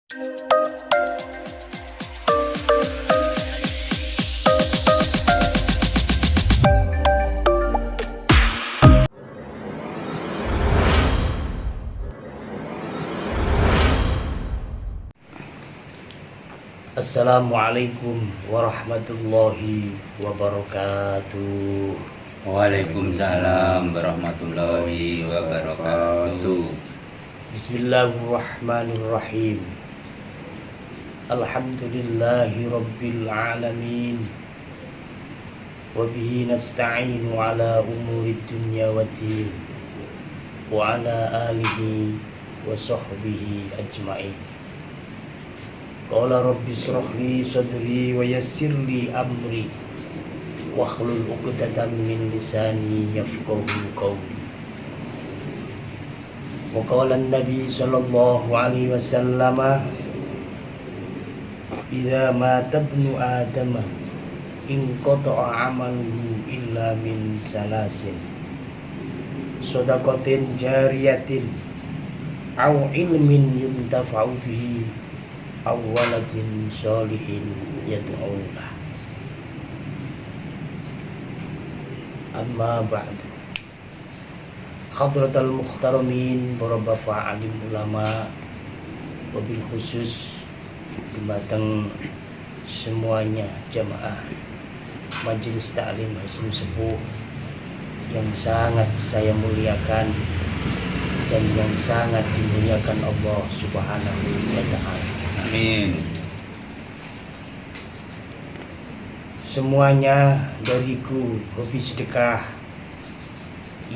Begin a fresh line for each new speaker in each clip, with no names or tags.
Assalamualaikum warahmatullahi wabarakatuh.
Waalaikumsalam warahmatullahi wabarakatuh.
Bismillahirrahmanirrahim. Alhamdulillahi rabbil alamin. Wabihi nasta'inu ala umurid dunya waddin. Wa ala alihi wa sahbihi ajma'in. Qala rabbi shrah li sadri wa yassir li amri wakhlul 'uqdatam min lisani yafqahu qawli. Wa qala an-nabi sallallahu alaihi wasallam idza mata ibnu adam inqata'a 'amaluhu illa min salasin shadaqatin jariyatin aw ilmin yuntafa'u bihi awaladin sholihin yad'ulah. Amma ba'du. Hadratal muhtaramin, para bapak alim ulama, wabil khusus dumateng semuanya jamaah Majelis Ta'lim Hasim Sepuh yang sangat saya muliakan dan yang sangat dimuliakan Allah Subhanahu wa ta'ala.
Amin.
Semuanya dariku hobi sedekah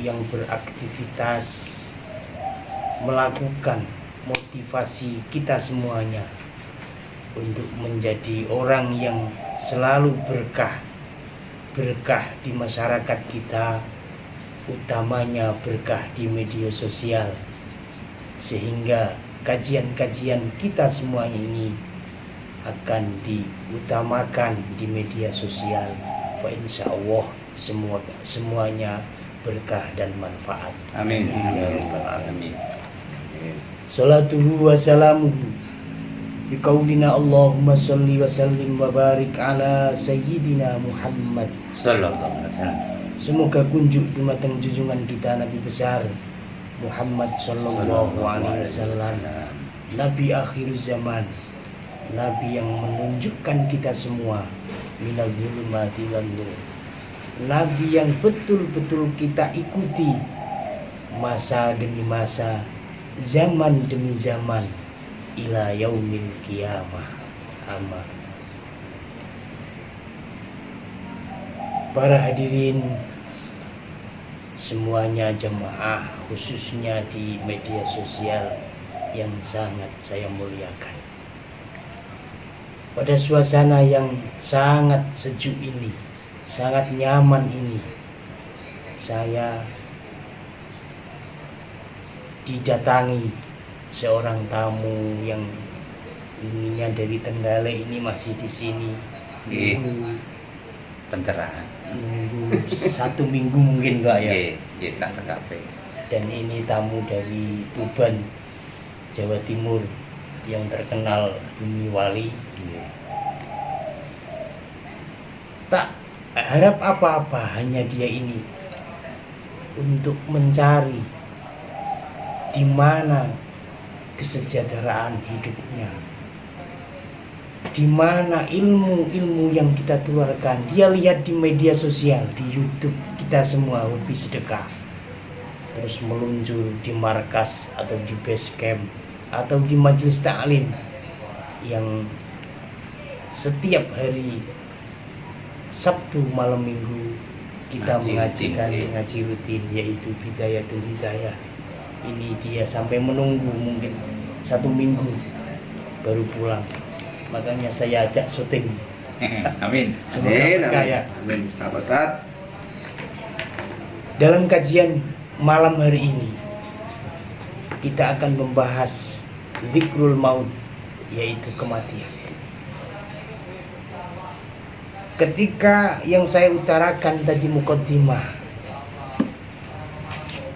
yang beraktivitas melakukan motivasi kita semuanya untuk menjadi orang yang selalu berkah di masyarakat kita, utamanya berkah di media sosial, sehingga kajian-kajian kita semuanya ini akan diutamakan di media sosial. Fa insya Allah semuanya berkah dan manfaat.
Amin.
Ya Rabbal Alamin.
Amin.
Salatuhu wa salamuhu biqaulina Allahumma salli wa sallim wa barik ala sayyidina Muhammad
Sallallahu alaihi wasallam.
Semoga kunjuk dumateng junjungan kita Nabi besar Muhammad sallallahu alaihi wasallam, Nabi akhir zaman, Nabi yang menunjukkan kita semua minal zulumati ilan nur, Nabi yang betul-betul kita ikuti masa demi masa, zaman demi zaman, ila yaumil qiyamah. Amin. Para hadirin semuanya, jemaah khususnya di media sosial yang sangat saya muliakan. Pada suasana yang sangat sejuk ini, sangat nyaman ini, saya didatangi seorang tamu yang ininya dari Tenggale, ini masih di sini nunggu
Pencerahan.
satu minggu mungkin Pak ya.
Nggih, tak cekape.
Dan ini tamu dari Tuban, Jawa Timur, yang terkenal Bumi Wali. Tak harap apa-apa, hanya dia ini untuk mencari di mana kesejahteraan hidupnya, di mana ilmu-ilmu yang kita keluarkan. Dia lihat di media sosial, di YouTube kita semua hobi sedekah, terus meluncur di markas atau di base camp atau di majelis ta'lim yang setiap hari Sabtu malam minggu kita mengajikan ngaji rutin, yaitu Bidayatul Hidayah. Ini dia sampai menunggu mungkin 1 minggu baru pulang. Makanya saya ajak syuting.
Amin.
Semoga berkah.
Amin. Sahabat.
Dalam kajian malam hari ini kita akan membahas zikrul maut, yaitu kematian. Ketika yang saya utarakan tadi muqaddimah,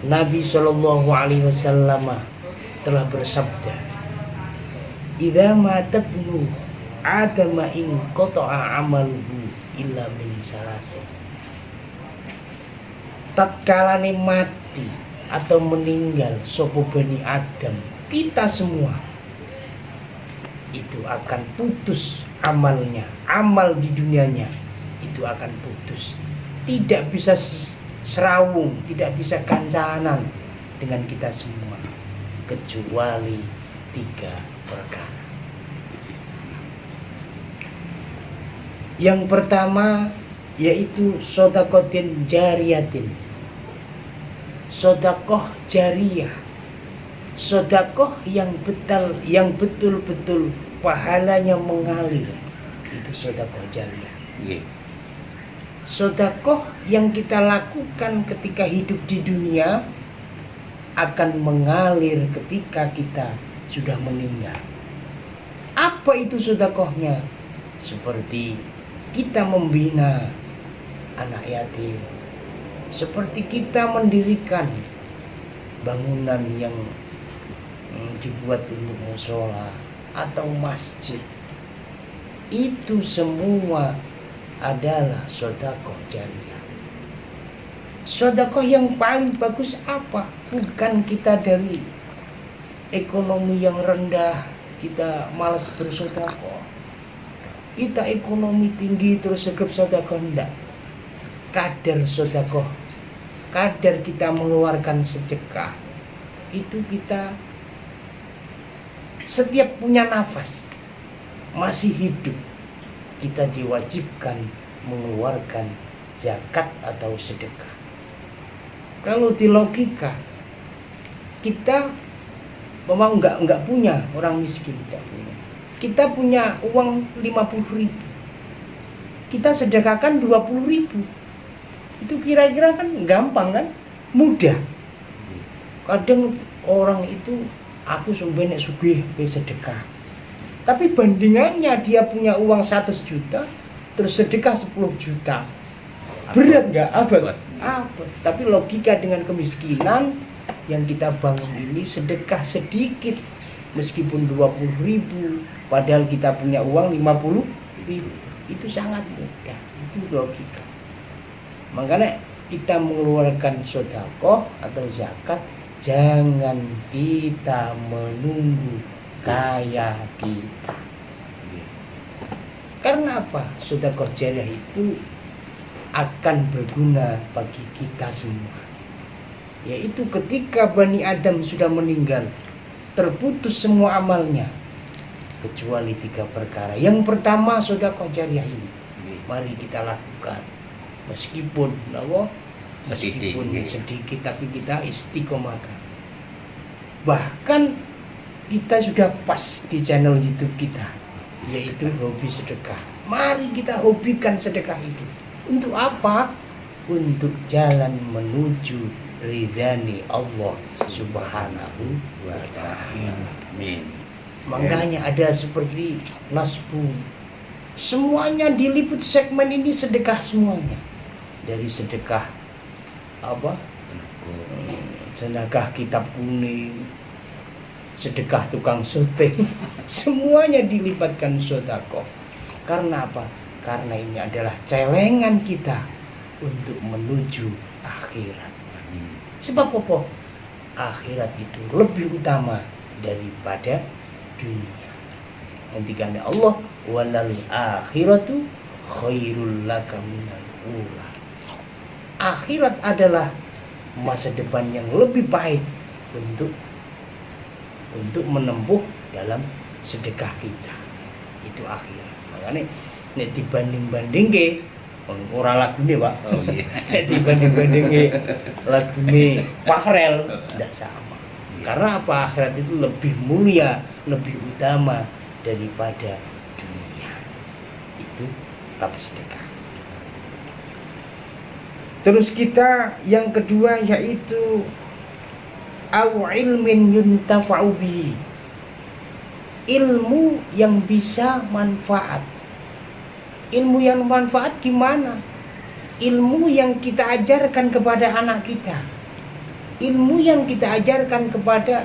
Nabi Shallallahu Alaihi Wasallam telah bersabda, idza matabnu adama in qata'a amaluhu illa min salasin. Tatkalane mati atau meninggal sapa Bani Adam, kita semua itu akan putus amalnya, amal di dunianya itu akan putus, tidak bisa serawung, tidak bisa kancanan dengan kita semua kecuali 3 perkara. Yang pertama yaitu shadaqatin jariyatin, sedekah jariyah, sedekah yang betul-betul pahalanya mengalir, itu sedekah jariyah. Sedekah yang kita lakukan ketika hidup di dunia akan mengalir ketika kita sudah meninggal. Apa itu sedekahnya? Seperti kita membina anak yatim, seperti kita mendirikan bangunan yang dibuat untuk mushola atau masjid. Itu semua adalah sedekah jariyah. Sedekah yang paling bagus apa? Bukan kita dari ekonomi yang rendah kita malas bersedekah, kita ekonomi tinggi terus segep sedekah, enggak. Kadar sedekah, kadar kita mengeluarkan sedekah itu kita setiap punya nafas masih hidup, kita diwajibkan mengeluarkan zakat atau sedekah. Kalau di logika kita memang enggak punya, orang miskin tidak punya, kita punya uang 50.000, kita sedekahkan 20.000, itu kira-kira kan gampang kan, mudah. Kadang orang itu aku sumbenek sugih sedekah, tapi bandingannya dia punya uang 100 juta terus sedekah 10 juta, berat nggak? Abad. Tapi logika dengan kemiskinan yang kita bangun ini, sedekah sedikit meskipun 20.000 padahal kita punya uang 50.000, itu sangat mudah. Itu logika. Makanya kita mengeluarkan sedekah atau zakat, jangan kita menunggu kaya kita. Karena apa? Sedekah jariyah itu akan berguna bagi kita semua. Yaitu ketika Bani Adam sudah meninggal, terputus semua amalnya kecuali 3 perkara. Yang pertama sedekah jariyah ini, mari kita lakukan. Meskipun sedikit tapi kita istiqomahkan. Bahkan kita sudah pas di channel YouTube kita, yaitu hobi sedekah. Mari kita hobikan sedekah itu. Untuk apa? Untuk jalan menuju ridhani Allah Subhanahu wa ta'ala.
Amin.
Makanya ada seperti nasbu, semuanya diliput segmen ini sedekah semuanya. Dari sedekah apa? Sedekah kitab kuning, sedekah tukang syuting, semuanya dilibatkan sedekah. Karena apa? Karena ini adalah celengan kita untuk menuju akhirat. Sebab apa? Akhirat itu lebih utama daripada dunia. Nanti kata Allah, walal akhiratu khairul laka minal ula. Akhirat adalah masa depan yang lebih baik untuk menempuh dalam sedekah kita. Itu akhirat. Makanya nek dibanding-bandingke ora lagune, Pak. Oh iya. Nek dibanding-bandingke lagune Fahrel tidak sama. Karena apa? Akhirat itu lebih mulia, lebih utama daripada dunia. Itu bab sedekah. Terus kita yang kedua yaitu au ilmin yuntafa'u bihi, ilmu yang bisa manfaat. Ilmu yang manfaat gimana? Ilmu yang kita ajarkan kepada anak kita, ilmu yang kita ajarkan kepada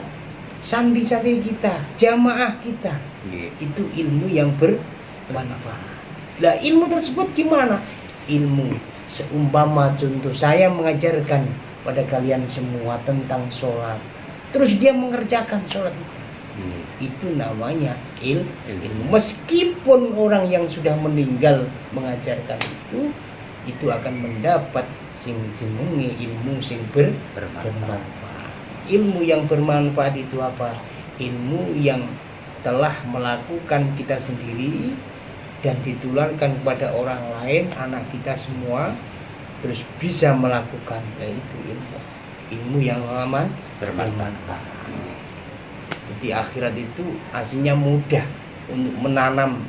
santri-santri kita, jamaah kita.
Nggih.
Itu ilmu yang bermanfaat. Lah ilmu tersebut gimana? Ilmu seumpama contoh saya mengajarkan pada kalian semua tentang sholat, terus dia mengerjakan sholat itu namanya ilmu. Meskipun orang yang sudah meninggal mengajarkan itu akan mendapat sing jenenge ilmu sing bermanfaat. Ilmu yang bermanfaat itu apa? Ilmu yang telah melakukan kita sendiri dan ditularkan kepada orang lain, anak kita semua, terus bisa melakukan, yaitu ilmu yang lama bermanfaat. Jadi akhirat itu aslinya mudah untuk menanam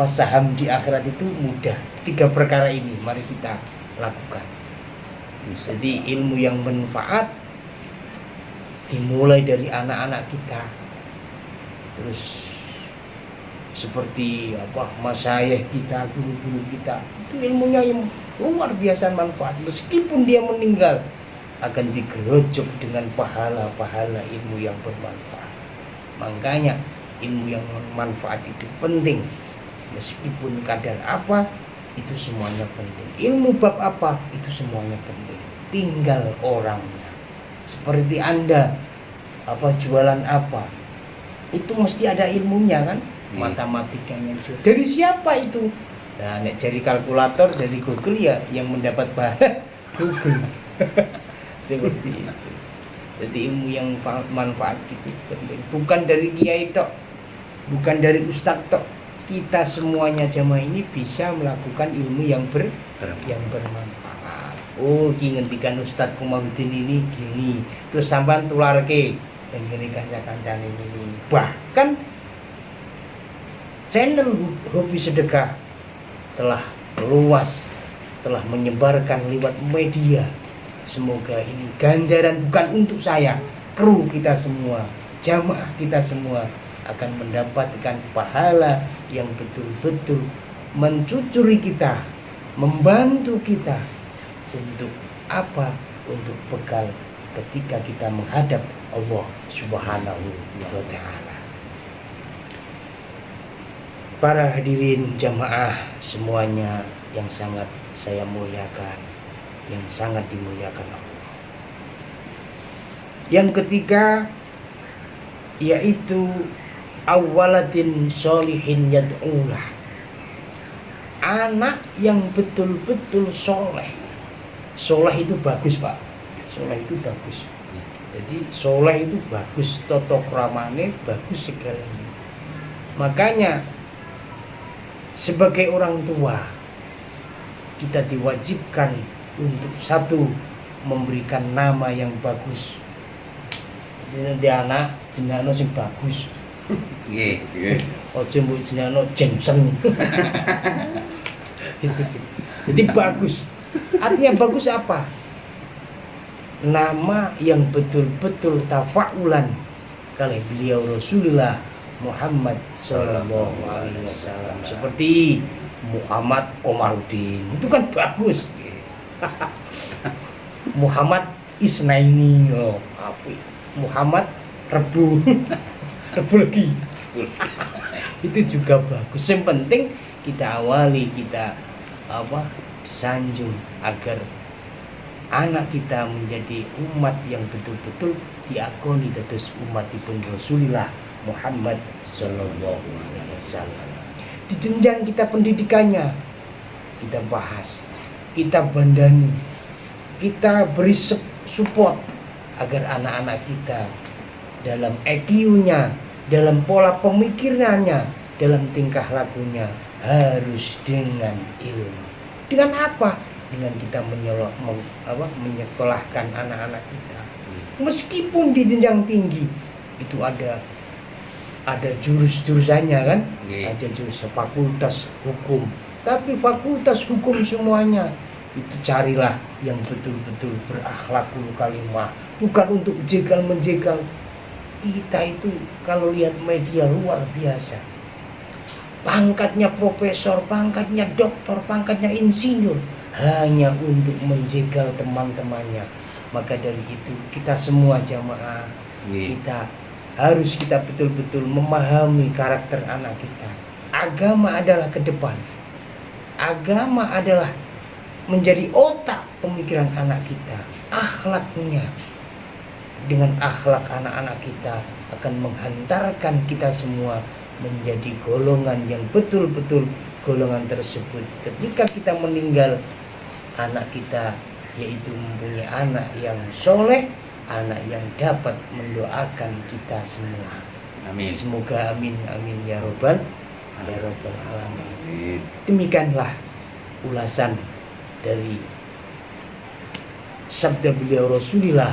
saham di akhirat itu mudah. 3 perkara ini mari kita lakukan. Jadi ilmu yang bermanfaat dimulai dari anak-anak kita, terus seperti masyayikh kita, guru-guru kita, itu ilmunya yang luar biasa manfaat. Meskipun dia meninggal akan digerojok dengan pahala-pahala ilmu yang bermanfaat. Makanya ilmu yang bermanfaat itu penting. Meskipun kadar apa, itu semuanya penting. Ilmu bab apa, itu semuanya penting. Tinggal orangnya. Seperti Anda jualan apa, itu mesti ada ilmunya kan? Matematikanya juga. Dari siapa itu? Nah, nek dari kalkulator, dari Google ya yang mendapat bahan Google. Seperti itu. Jadi ilmu yang manfaat itu penting. Bukan dari kiai tok, bukan dari ustadz tok. Kita semuanya jamaah ini bisa melakukan ilmu yang bermanfaat. Oh, ki ngendikan Ustadz Komarudin ini gini, terus sampean tularke dan gini kanca-kancane ini. Bahkan channel Hobi Sedekah telah luas, telah menyebarkan lewat media. Semoga ini ganjaran bukan untuk saya, kru kita semua, jamaah kita semua akan mendapatkan pahala yang betul-betul mencucuri kita, membantu kita untuk apa? Untuk bekal ketika kita menghadap Allah Subhanahu wa Ta'ala. Para hadirin jamaah semuanya yang sangat saya muliakan, yang sangat dimuliakan Allah. Yang ketiga yaitu awwaladin sholihin yad'ulah, anak yang betul-betul soleh. Soleh itu bagus Pak, soleh itu bagus. Jadi soleh itu bagus, toto kramane bagus segalanya. Makanya sebagai orang tua kita diwajibkan untuk satu, memberikan nama yang bagus. Jadi anak jenengno sing bagus.
Nggih.
Ojo mbok jenengno Jameson. Jadi bagus. Artinya bagus apa? Nama yang betul-betul tafaulan kali beliau Rasulullah Muhammad Sallallahu Alaihi Wasallam. Seperti Muhammad Komarudin, itu kan bagus. Muhammad Isnaini, Muhammad Rebu lagi. Itu juga bagus. Yang penting kita awali, kita sanjung agar anak kita menjadi umat yang betul-betul diakoni dados umatipun Rasulullah Muhammad Sallallahu Alaihi Wasallam. Di jenjang kita pendidikannya kita bahas, kita bandani, kita beri support agar anak-anak kita dalam EQ-nya, dalam pola pemikirannya, dalam tingkah lakunya harus dengan ilmu. Dengan apa? Dengan kita menyekolahkan anak-anak kita. Meskipun di jenjang tinggi itu ada jurus-jurusannya kan? Ada jurus fakultas hukum. Tapi fakultas hukum semuanya itu carilah yang betul-betul berakhlakul kalimah, bukan untuk jegal-menjegal. Kita itu kalau lihat media luar biasa, pangkatnya profesor, pangkatnya doktor, pangkatnya insinyur, hanya untuk menjegal teman-temannya. Maka dari itu kita semua jamaah Kita harus betul-betul memahami karakter anak kita. Agama adalah ke depan. Agama adalah menjadi otak pemikiran anak kita. Akhlaknya, dengan akhlak anak-anak kita akan menghantarkan kita semua menjadi golongan yang betul-betul golongan tersebut. Ketika kita meninggal, anak kita yaitu mempunyai anak yang soleh, anak yang dapat mendoakan kita semua.
Amin.
Semoga amin ya robbal alamin. Demikianlah ulasan dari sabda beliau Rasulullah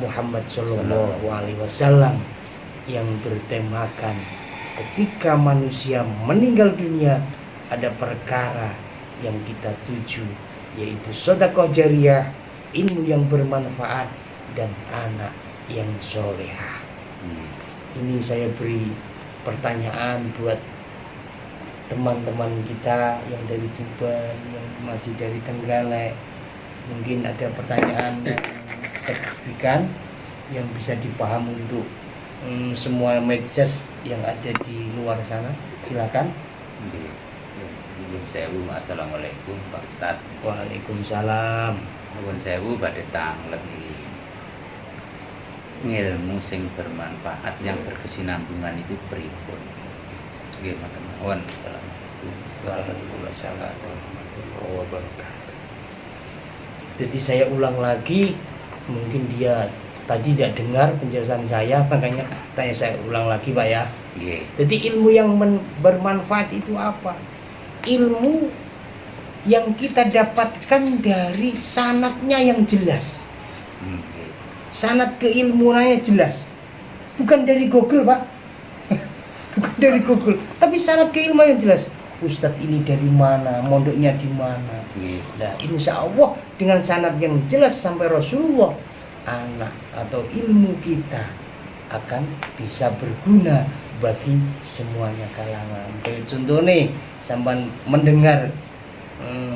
Muhammad Sallallahu Alaihi Wasallam yang bertemakan ketika manusia meninggal dunia ada perkara yang kita tuju, yaitu sedekah jariyah, ilmu yang bermanfaat, dan anak yang solehah. Ini saya beri pertanyaan buat teman-teman kita yang dari Tuban, yang masih dari Trenggalek. Mungkin ada pertanyaan yang signifikan yang bisa dipahami untuk semua medsos yang ada di luar sana. Silakan.
Assalamualaikum Pak Ustaz.
Waalaikumsalam.
Nuwun sewu badhe tanglet iki. Ilmu sing bermanfaat yang berkesinambungan itu pripun? Nggih, matur nuwun. Assalamualaikum
warahmatullahi wabarakatuh. Jadi saya ulang lagi, mungkin dia tadi tidak dengar penjelasan saya, makanya tanya saya ulang lagi Pak ya.
Nggih.
Jadi ilmu yang bermanfaat itu apa? Ilmu yang kita dapatkan dari sanadnya yang jelas. Sanad keilmuannya jelas. Bukan dari Google Pak. Bukan dari Google, tapi sanad keilmuan yang jelas. Ustadz ini dari mana, mondoknya di mana. Nah, insya Allah dengan sanad yang jelas sampai Rasulullah, anak atau ilmu kita akan bisa berguna bagi semuanya kalangan. Kayak contoh nih, sampai mendengar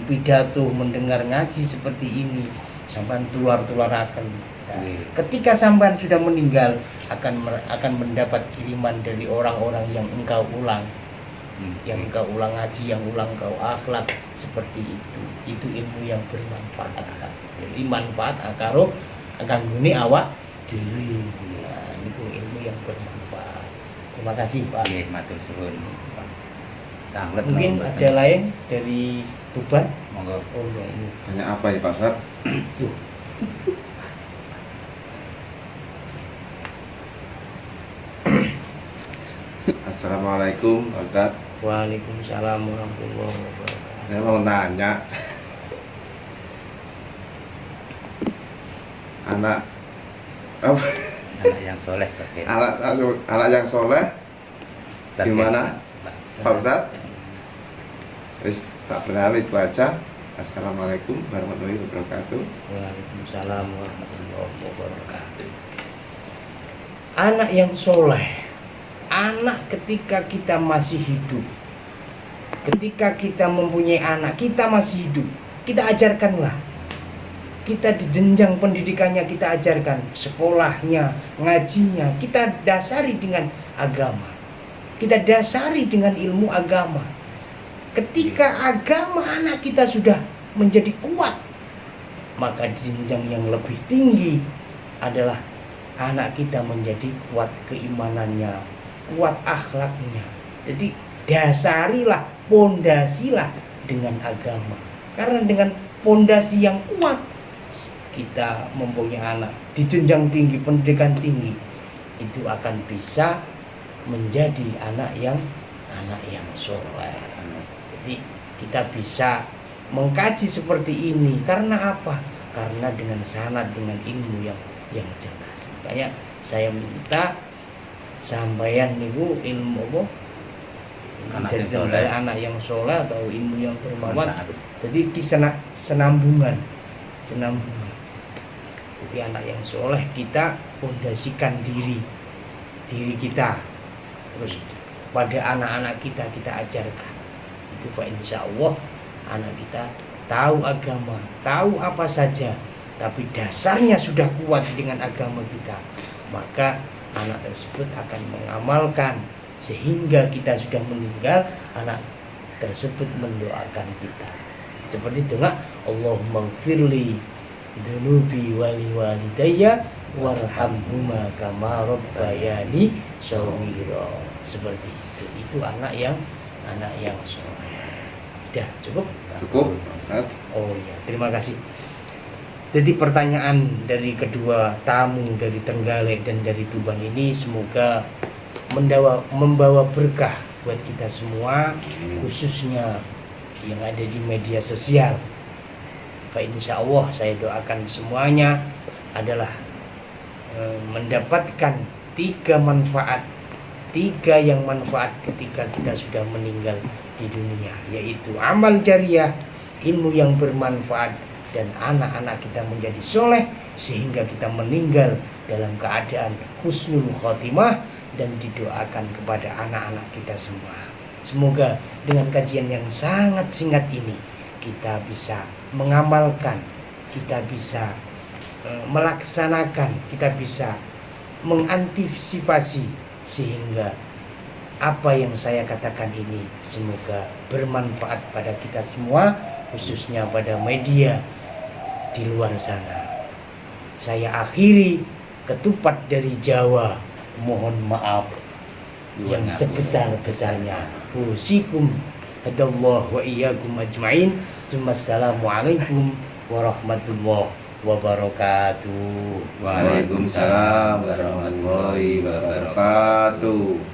pidato, mendengar ngaji seperti ini, sampai tular-tularakan. Nah, ketika sampai sudah meninggal akan mendapat kiriman dari orang-orang yang engkau ulang. Yang engkau ulang ngaji, yang ulang kau akhlak seperti itu ilmu yang bermanfaat. Jadi manfaat akaro akan guni awak diri. Nah, itu ilmu yang bermanfaat. Terima kasih Pak.
Nggih, matur suwun. Tanglet
Mungkin ada lain dari Tuban.
Monggo.
Oh ya, ini.
Tanya apa ya Pak Ustaz?
Tuh.
Assalamualaikum Pak Ustaz.
Waalaikumsalam warahmatullahi wabarakatuh.
Saya mau tanya, anak apa?
Anak yang soleh bagaimana?
anak yang soleh gimana Pak Ustaz? Terus tak benar itu aja. Assalamualaikum warahmatullahi wabarakatuh.
Waalaikumsalam warahmatullahi wabarakatuh. Anak yang soleh, anak ketika kita masih hidup, ketika kita mempunyai anak, kita masih hidup, kita ajarkanlah. Kita di jenjang pendidikannya kita ajarkan, sekolahnya, ngajinya, kita dasari dengan agama. Kita dasari dengan ilmu agama. Ketika agama anak kita sudah menjadi kuat, maka di jenjang yang lebih tinggi adalah anak kita menjadi kuat keimanannya, kuat akhlaknya. Jadi dasarilah, pondasilah dengan agama. Karena dengan pondasi yang kuat, kita mempunyai anak di jenjang tinggi, pendidikan tinggi, itu akan bisa menjadi anak yang soleh. Jadi kita bisa mengkaji seperti ini karena apa? Karena dengan sanad, dengan ilmu yang jelas. Makanya saya minta sampeyan niku ilmu apa? Anak yang soleh atau ilmu yang bermanfaat. Jadi senambungan. Jadi anak yang soleh kita fondasikan diri kita, terus pada anak-anak kita ajarkan. Itu Pak, insya Allah anak kita tahu agama, tahu apa saja, tapi dasarnya sudah kuat dengan agama kita. maka anak tersebut akan mengamalkan, sehingga kita sudah meninggal, anak tersebut mendoakan kita. Seperti doa Allahumma gfirli dunubi wali walidayya warhamhuma kama rabbayani shaghira. Seperti itu. Itu anak yang soleh. Sudah cukup?
Cukup, Pak Ustadz.
Oh iya, terima kasih. Jadi pertanyaan dari kedua tamu dari Trenggalek dan dari Tuban ini semoga membawa berkah buat kita semua, khususnya yang ada di media sosial. Pak, insya Allah saya doakan semuanya adalah mendapatkan tiga yang manfaat ketika kita sudah meninggal di dunia, yaitu amal jariah, ilmu yang bermanfaat, dan anak-anak kita menjadi soleh sehingga kita meninggal dalam keadaan husnul khotimah dan didoakan kepada anak-anak kita semua. Semoga dengan kajian yang sangat singkat ini kita bisa mengamalkan, kita bisa melaksanakan, kita bisa mengantisipasi, sehingga apa yang saya katakan ini semoga bermanfaat pada kita semua, khususnya pada media di luar sana. Saya akhiri ketupat dari Jawa, mohon maaf yang sebesar-besarnya. Usikum hadallah wa iyyakum ajmain. Assalamualaikum warahmatullahi wabarakatuh.
Waalaikumsalam warahmatullahi wabarakatuh.